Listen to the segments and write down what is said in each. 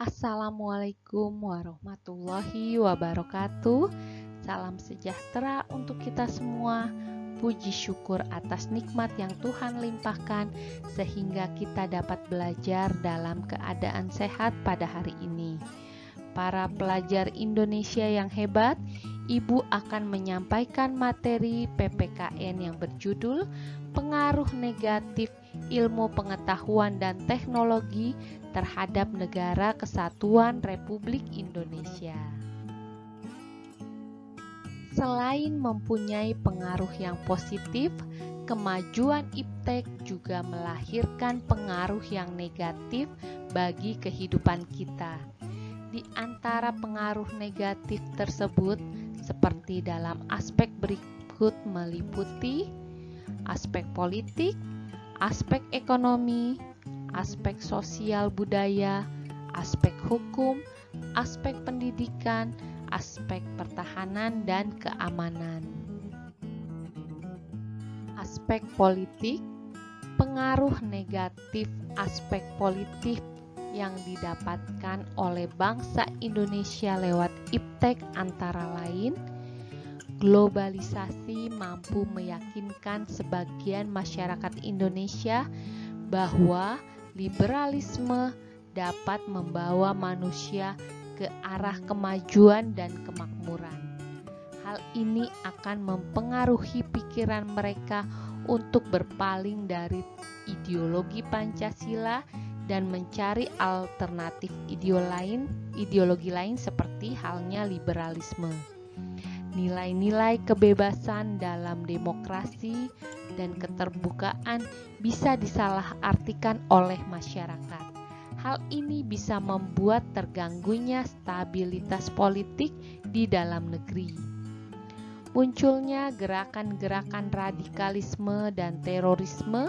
Assalamualaikum warahmatullahi wabarakatuh. Salam sejahtera untuk kita semua. Puji syukur atas nikmat yang Tuhan limpahkan sehingga kita dapat belajar dalam keadaan sehat pada hari ini. Para pelajar Indonesia yang hebat, Ibu akan menyampaikan materi PPKN yang berjudul Pengaruh Negatif Ilmu Pengetahuan dan Teknologi terhadap Negara Kesatuan Republik Indonesia. Selain mempunyai pengaruh yang positif, kemajuan iptek juga melahirkan pengaruh yang negatif bagi kehidupan kita. Di antara pengaruh negatif tersebut, seperti dalam aspek berikut meliputi aspek politik, aspek ekonomi, aspek sosial budaya, aspek hukum, aspek pendidikan, aspek pertahanan dan keamanan. Aspek politik, pengaruh negatif aspek politik yang didapatkan oleh bangsa Indonesia lewat iptek antara lain, globalisasi mampu meyakinkan sebagian masyarakat Indonesia bahwa liberalisme dapat membawa manusia ke arah kemajuan dan kemakmuran. Hal ini akan mempengaruhi pikiran mereka untuk berpaling dari ideologi Pancasila dan mencari alternatif ideologi lain seperti halnya liberalisme. Nilai-nilai kebebasan dalam demokrasi dan keterbukaan bisa disalahartikan oleh masyarakat. Hal ini bisa membuat terganggunya stabilitas politik di dalam negeri. Munculnya gerakan-gerakan radikalisme dan terorisme.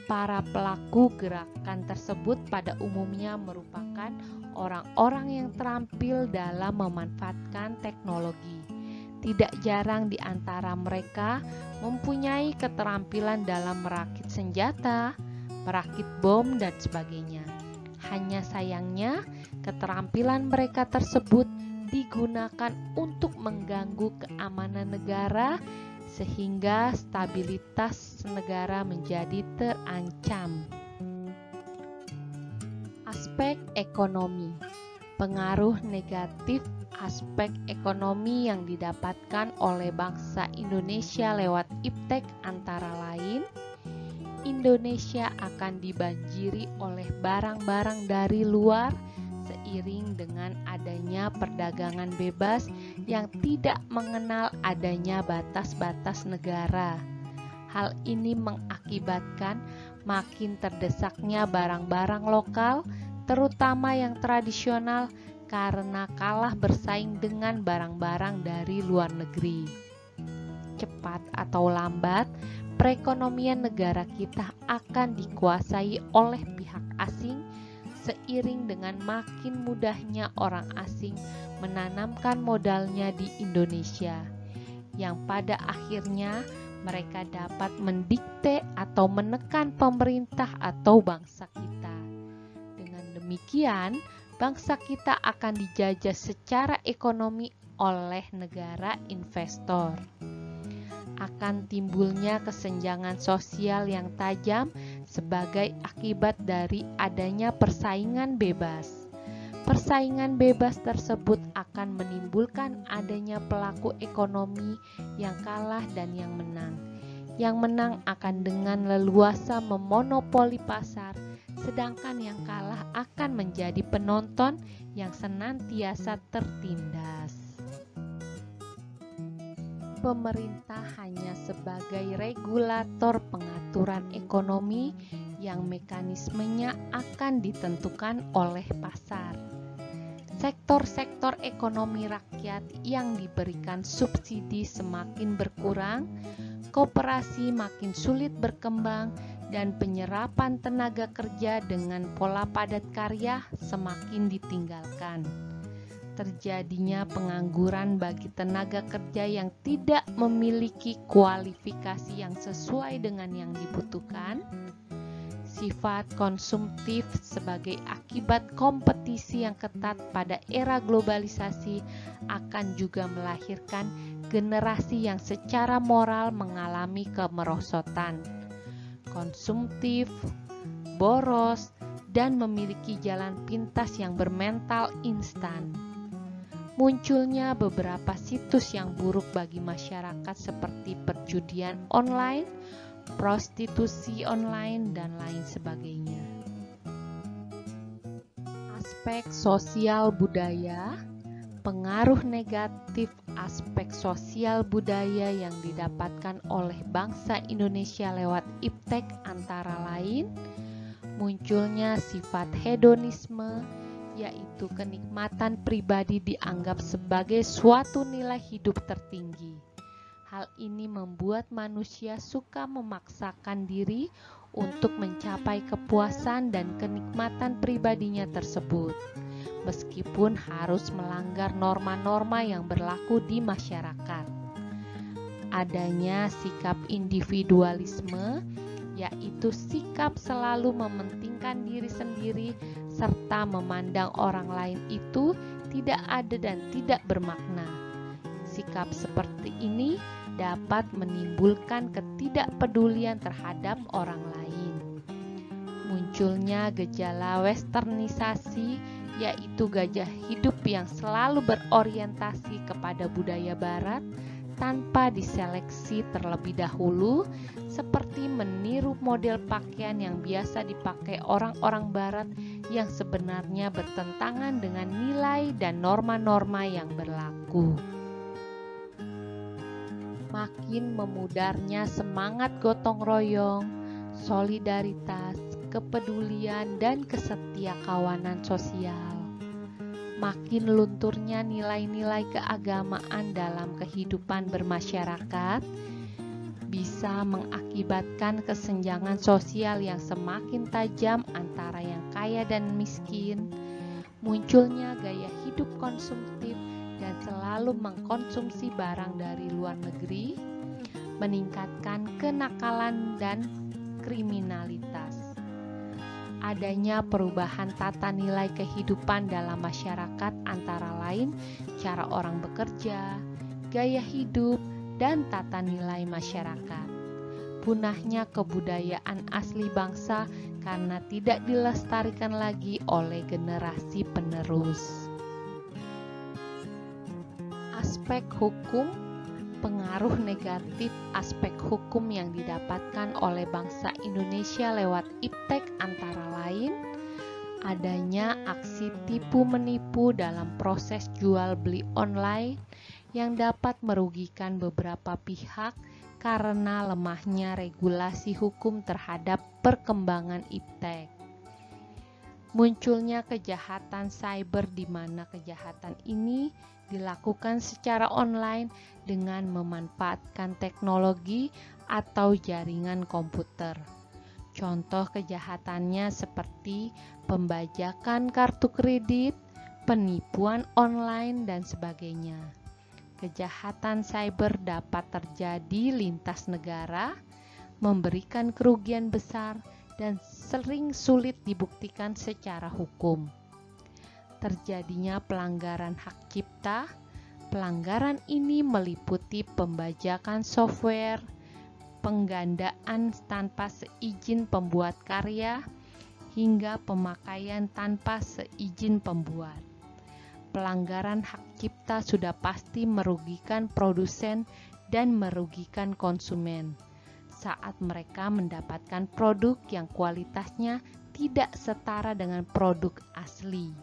Para pelaku gerakan tersebut pada umumnya merupakan orang-orang yang terampil dalam memanfaatkan teknologi. Tidak jarang di antara mereka mempunyai keterampilan dalam merakit senjata, merakit bom, dan sebagainya. Hanya sayangnya, keterampilan mereka tersebut digunakan untuk mengganggu keamanan negara sehingga stabilitas negara menjadi terancam. Aspek ekonomi. Pengaruh negatif aspek ekonomi yang didapatkan oleh bangsa Indonesia lewat iptek antara lain, Indonesia akan dibanjiri oleh barang-barang dari luar seiring dengan adanya perdagangan bebas yang tidak mengenal adanya batas-batas negara. Hal ini mengakibatkan makin terdesaknya barang-barang lokal, terutama yang tradisional, karena kalah bersaing dengan barang-barang dari luar negeri. Cepat atau lambat, perekonomian negara kita akan dikuasai oleh pihak asing seiring dengan makin mudahnya orang asing menanamkan modalnya di Indonesia, yang pada akhirnya mereka dapat mendikte atau menekan pemerintah atau bangsa kita. Dengan demikian, bangsa kita akan dijajah secara ekonomi oleh negara investor. Akan timbulnya kesenjangan sosial yang tajam sebagai akibat dari adanya persaingan bebas. Persaingan bebas tersebut akan menimbulkan adanya pelaku ekonomi yang kalah dan yang menang. Yang menang akan dengan leluasa memonopoli pasar, sedangkan yang kalah akan menjadi penonton yang senantiasa tertindas. Pemerintah hanya sebagai regulator pengaturan ekonomi yang mekanismenya akan ditentukan oleh pasar. Sektor-sektor ekonomi rakyat yang diberikan subsidi semakin berkurang, koperasi makin sulit berkembang, dan penyerapan tenaga kerja dengan pola padat karya semakin ditinggalkan. Terjadinya pengangguran bagi tenaga kerja yang tidak memiliki kualifikasi yang sesuai dengan yang dibutuhkan. Sifat konsumtif sebagai akibat kompetisi yang ketat pada era globalisasi akan juga melahirkan generasi yang secara moral mengalami kemerosotan, konsumtif, boros, dan memiliki jalan pintas yang bermental instan. Munculnya beberapa situs yang buruk bagi masyarakat seperti perjudian online, prostitusi online, dan lain sebagainya. Aspek sosial budaya, pengaruh negatif aspek sosial budaya yang didapatkan oleh bangsa Indonesia lewat iptek antara lain, munculnya sifat hedonisme, yaitu kenikmatan pribadi dianggap sebagai suatu nilai hidup tertinggi. Hal ini membuat manusia suka memaksakan diri untuk mencapai kepuasan dan kenikmatan pribadinya tersebut, meskipun harus melanggar norma-norma yang berlaku di masyarakat. Adanya sikap individualisme, yaitu sikap selalu mementingkan diri sendiri serta memandang orang lain itu tidak ada dan tidak bermakna. Sikap seperti ini dapat menimbulkan ketidakpedulian terhadap orang lain. Munculnya gejala westernisasi, yaitu gaya hidup yang selalu berorientasi kepada budaya barat tanpa diseleksi terlebih dahulu, seperti meniru model pakaian yang biasa dipakai orang-orang barat yang sebenarnya bertentangan dengan nilai dan norma-norma yang berlaku. Makin memudarnya semangat gotong royong, solidaritas, kepedulian, dan kesetiakawanan sosial. Makin lunturnya nilai-nilai keagamaan dalam kehidupan bermasyarakat, bisa mengakibatkan kesenjangan sosial yang semakin tajam antara yang kaya dan miskin. Munculnya gaya hidup konsumtif dan selalu mengkonsumsi barang dari luar negeri, meningkatkan kenakalan dan kriminalitas. Adanya perubahan tata nilai kehidupan dalam masyarakat antara lain cara orang bekerja, gaya hidup, dan tata nilai masyarakat. Punahnya kebudayaan asli bangsa karena tidak dilestarikan lagi oleh generasi penerus. Aspek hukum, pengaruh negatif aspek hukum yang didapatkan oleh bangsa Indonesia lewat iptek antara lain adanya aksi tipu menipu dalam proses jual beli online yang dapat merugikan beberapa pihak karena lemahnya regulasi hukum terhadap perkembangan iptek. Munculnya kejahatan cyber di mana kejahatan ini dilakukan secara online dengan memanfaatkan teknologi atau jaringan komputer. Contoh kejahatannya seperti pembajakan kartu kredit, penipuan online, dan sebagainya. Kejahatan cyber dapat terjadi lintas negara, memberikan kerugian besar, dan sering sulit dibuktikan secara hukum. Terjadinya pelanggaran hak cipta. Pelanggaran ini meliputi pembajakan software, penggandaan tanpa seizin pembuat karya, hingga pemakaian tanpa seizin pembuat. Pelanggaran hak cipta sudah pasti merugikan produsen dan merugikan konsumen saat mereka mendapatkan produk yang kualitasnya tidak setara dengan produk asli.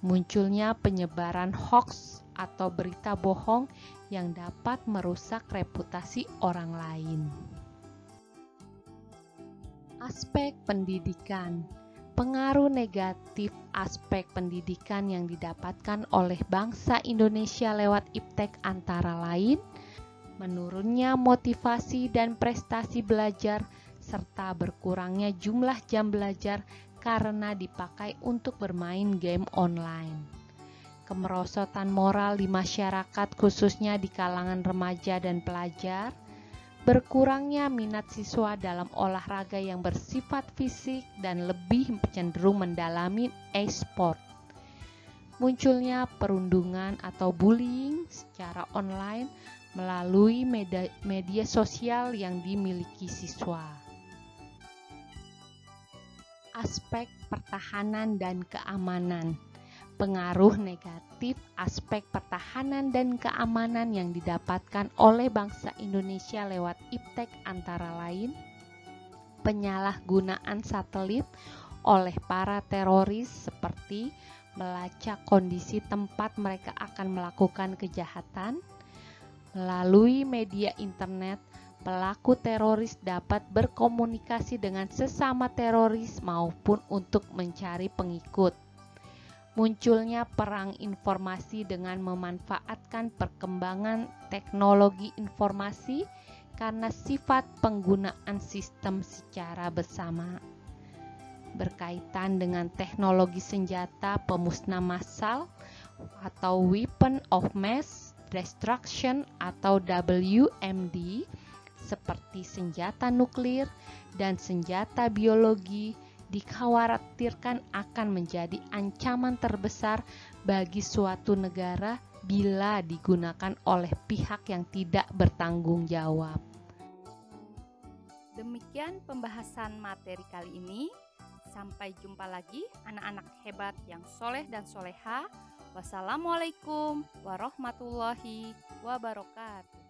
Munculnya penyebaran hoaks atau berita bohong yang dapat merusak reputasi orang lain. Aspek pendidikan. Pengaruh negatif aspek pendidikan yang didapatkan oleh bangsa Indonesia lewat IPTEK antara lain menurunnya motivasi dan prestasi belajar, serta berkurangnya jumlah jam belajar karena dipakai untuk bermain game online. Kemerosotan moral di masyarakat khususnya di kalangan remaja dan pelajar, berkurangnya minat siswa dalam olahraga yang bersifat fisik dan lebih cenderung mendalami e-sport. Munculnya perundungan atau bullying secara online melalui media sosial yang dimiliki siswa. Aspek pertahanan dan keamanan. Pengaruh negatif aspek pertahanan dan keamanan yang didapatkan oleh bangsa Indonesia lewat IPTEK antara lain penyalahgunaan satelit oleh para teroris seperti melacak kondisi tempat mereka akan melakukan kejahatan. Melalui media internet, pelaku teroris dapat berkomunikasi dengan sesama teroris maupun untuk mencari pengikut. Munculnya perang informasi dengan memanfaatkan perkembangan teknologi informasi karena sifat penggunaan sistem secara bersama. Berkaitan dengan teknologi senjata pemusnah massal atau Weapon of Mass Destruction atau WMD seperti senjata nuklir dan senjata biologi dikhawatirkan akan menjadi ancaman terbesar bagi suatu negara bila digunakan oleh pihak yang tidak bertanggung jawab. Demikian pembahasan materi kali ini. Sampai jumpa lagi anak-anak hebat yang soleh dan soleha. Wassalamualaikum warahmatullahi wabarakatuh.